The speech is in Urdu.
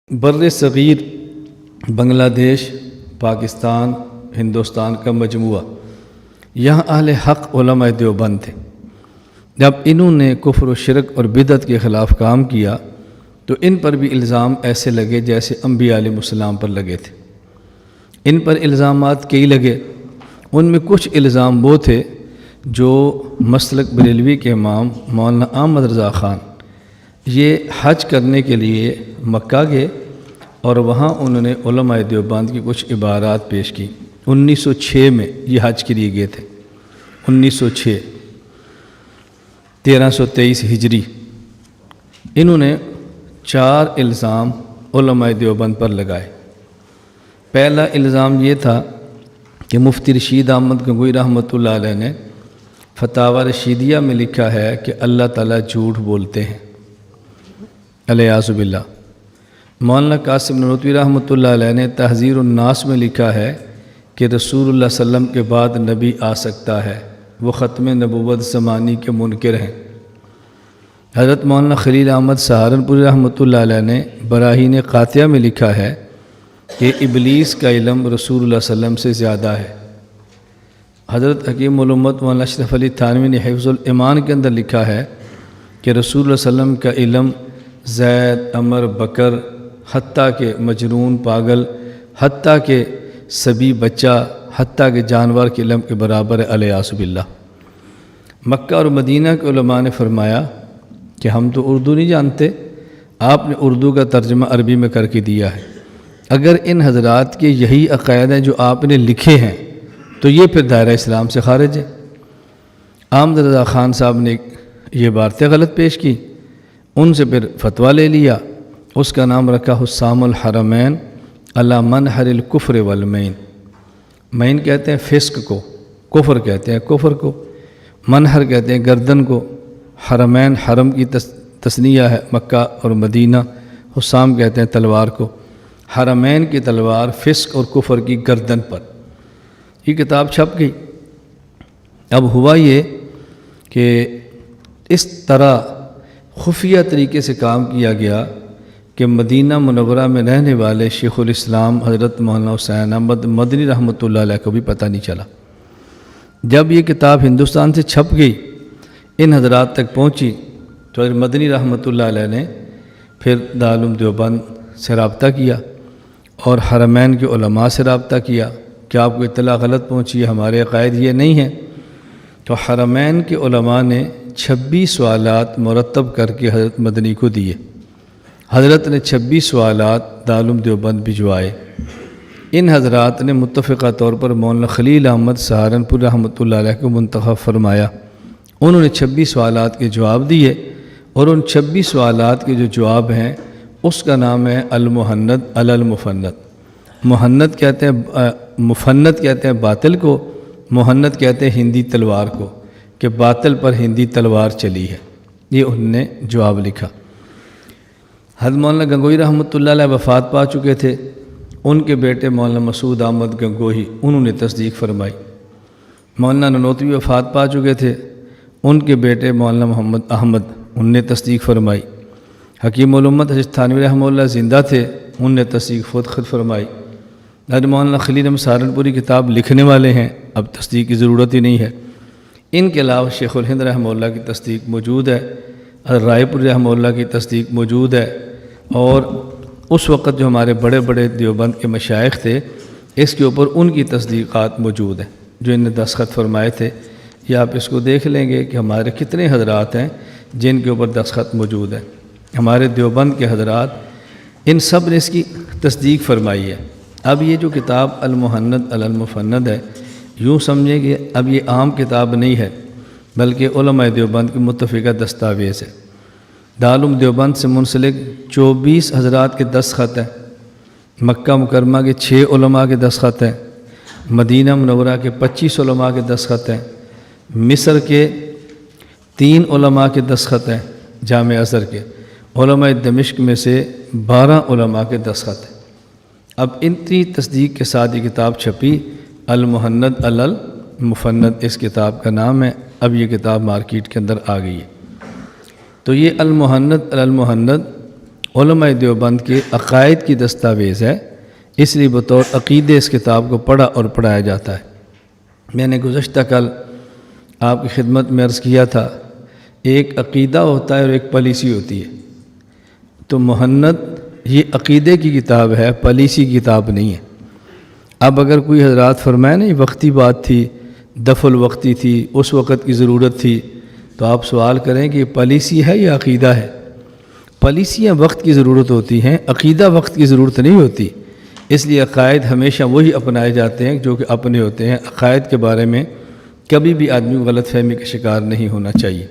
بر صغیر بنگلہ دیش، پاکستان، ہندوستان کا مجموعہ، یہاں اہل حق علماء دیوبند تھے۔ جب انہوں نے کفر و شرک اور بدعت کے خلاف کام کیا تو ان پر بھی الزام ایسے لگے جیسے انبیاء علیہ السلام پر لگے تھے۔ ان پر الزامات کئی لگے، ان میں کچھ الزام وہ تھے جو مسلک بریلوی کے امام مولانا احمد رضا خان یہ حج کرنے کے لیے مکہ گئے اور وہاں انہوں نے علماء دیوبند کی کچھ عبارات پیش کی۔ 1906 میں یہ حج کے لیے گئے تھے، 1906، 1323 ہجری۔ انہوں نے 4 الزام علماء دیوبند پر لگائے۔ پہلا الزام یہ تھا کہ مفتی رشید احمد گنگوئی رحمۃ اللہ علیہ نے فتاوی رشیدیہ میں لکھا ہے کہ اللہ تعالیٰ جھوٹ بولتے ہیں، الیاذ باللہ۔ مولانا قاسم نانوتوی رحمۃ اللہ علیہ نے تحذیر الناس میں لکھا ہے کہ رسول اللہ صلی اللہ علیہ وسلم کے بعد نبی آ سکتا ہے، وہ ختم نبوت زمانی کے منکر ہیں۔ حضرت مولانا خلیل احمد سہارنپوری رحمۃ اللہ علیہ نے براہین قاطعہ میں لکھا ہے کہ ابلیس کا علم رسول اللہ صلی اللہ علیہ وسلم سے زیادہ ہے۔ حضرت حکیم الامت مولانا اشرف علی تھانوی نے حفظ الایمان کے اندر لکھا ہے کہ رسول اللہ صلی اللہ علیہ وسلم کا علم زید، عمر، بکر، حتیٰ کہ مجنون، پاگل، حتیٰ کہ صبی بچہ، حتیٰ کہ جانور کے علم کے برابر ہے، الیاذ باللہ۔ مکہ اور مدینہ کے علماء نے فرمایا کہ ہم تو اردو نہیں جانتے، آپ نے اردو کا ترجمہ عربی میں کر کے دیا ہے۔ اگر ان حضرات کے یہی عقائد ہیں جو آپ نے لکھے ہیں تو یہ پھر دائرہ اسلام سے خارج ہے۔ احمد رضا خان صاحب نے یہ باتیں غلط پیش کی، ان سے پھر فتویٰ لے لیا، اس کا نام رکھا حسام الحرمین علی منحر الکفر والمین۔ مین کہتے ہیں فسق کو، کفر کہتے ہیں کفر کو، منحر کہتے ہیں گردن کو، حرمین حرم کی تثنیہ ہے مکہ اور مدینہ، حسام کہتے ہیں تلوار کو، حرمین کی تلوار فسق اور کفر کی گردن پر۔ یہ کتاب چھپ گئی۔ اب ہوا یہ کہ اس طرح خفیہ طریقے سے کام کیا گیا کہ مدینہ منورہ میں رہنے والے شیخ الاسلام حضرت مولانا حسین احمد مدنی رحمۃ اللہ علیہ کو بھی پتہ نہیں چلا۔ جب یہ کتاب ہندوستان سے چھپ گئی، ان حضرات تک پہنچی تو حضرت مدنی رحمۃ اللہ علیہ نے پھر دارالعلوم دیوبند سے رابطہ کیا اور حرمین کے علماء سے رابطہ کیا کہ آپ کو اطلاع غلط پہنچی ہے، ہمارے عقائد یہ نہیں ہیں۔ تو حرمین کے علماء نے 26 سوالات مرتب کر کے حضرت مدنی کو دیے۔ حضرت نے 26 سوالات دارالعلوم دیوبند بھجوائے۔ ان حضرات نے متفقہ طور پر مولانا خلیل احمد سہارنپور رحمۃ اللہ علیہ کو منتخب فرمایا۔ انہوں نے 26 سوالات کے جواب دیے اور ان 26 سوالات کے جو جواب ہیں اس کا نام ہے المحند علی المفند۔ محند کہتے ہیں، مفند کہتے ہیں باطل کو، محند کہتے ہیں ہندی تلوار کو، کہ باطل پر ہندی تلوار چلی ہے۔ یہ انہوں نے جواب لکھا۔ حضرت مولانا گنگوئی رحمۃ اللہ علیہ وفات پا چکے تھے، ان کے بیٹے مولانا مسعود احمد گنگوئی انہوں نے تصدیق فرمائی۔ مولانا نانوتوی وفات پا چکے تھے، ان کے بیٹے مولانا محمد احمد انہوں نے تصدیق فرمائی۔ حکیم الامت حضرت تھانوی رحمہ اللہ زندہ تھے، انہوں نے تصدیق خود فرمائی۔ حضرت مولانا خلیل احمد سہارنپوری کتاب لکھنے والے ہیں، اب تصدیق کی ضرورت ہی نہیں ہے۔ ان کے علاوہ شیخ الہند رحمہ اللہ کی تصدیق موجود ہے، حضرت رائے پوری رحمہ اللہ کی تصدیق موجود ہے، اور اس وقت جو ہمارے بڑے بڑے دیوبند کے مشائخ تھے اس کے اوپر ان کی تصدیقات موجود ہیں جو ان نے دستخط فرمائے تھے۔ یا آپ اس کو دیکھ لیں گے کہ ہمارے کتنے حضرات ہیں جن کے اوپر دستخط موجود ہیں۔ ہمارے دیوبند کے حضرات ان سب نے اس کی تصدیق فرمائی ہے۔ اب یہ جو کتاب المحند علی المفند ہے، یوں سمجھیں کہ اب یہ عام کتاب نہیں ہے بلکہ علماء دیوبند کی متفقہ دستاویز ہے۔ دارالعلوم دیوبند سے منسلک 24 حضرات کے دستخط ہیں، مکہ مکرمہ کے 6 علماء کے دستخط ہیں، مدینہ منورہ کے 25 علماء کے دستخط ہیں، مصر کے 3 علماء کے دستخط ہیں، جامع ازہر کے، علماء دمشق میں سے 12 علماء کے دستخط ہیں۔ اب اتنی تصدیق کے ساتھ یہ کتاب چھپی، المحند علی المفند اس کتاب کا نام ہے۔ اب یہ کتاب مارکیٹ کے اندر آ گئی ہے۔ تو یہ المحند علی المحند علماء دیوبند کے عقائد کی دستاویز ہے، اس لیے بطور عقیدے اس کتاب کو پڑھا اور پڑھایا جاتا ہے۔ میں نے گزشتہ کل آپ کی خدمت میں عرض کیا تھا، ایک عقیدہ ہوتا ہے اور ایک پالیسی ہوتی ہے۔ تو مہند یہ عقیدے کی کتاب ہے، پالیسی کی کتاب نہیں ہے۔ اب اگر کوئی حضرات فرمائے نا یہ وقتی بات تھی، دفع الوقتی تھی، اس وقت کی ضرورت تھی، تو آپ سوال کریں کہ یہ پالیسی ہے یا عقیدہ ہے؟ پالیسیاں وقت کی ضرورت ہوتی ہیں، عقیدہ وقت کی ضرورت نہیں ہوتی۔ اس لیے عقائد ہمیشہ وہی اپنائے جاتے ہیں جو کہ اپنے ہوتے ہیں۔ عقائد کے بارے میں کبھی بھی آدمی غلط فہمی کا شکار نہیں ہونا چاہیے۔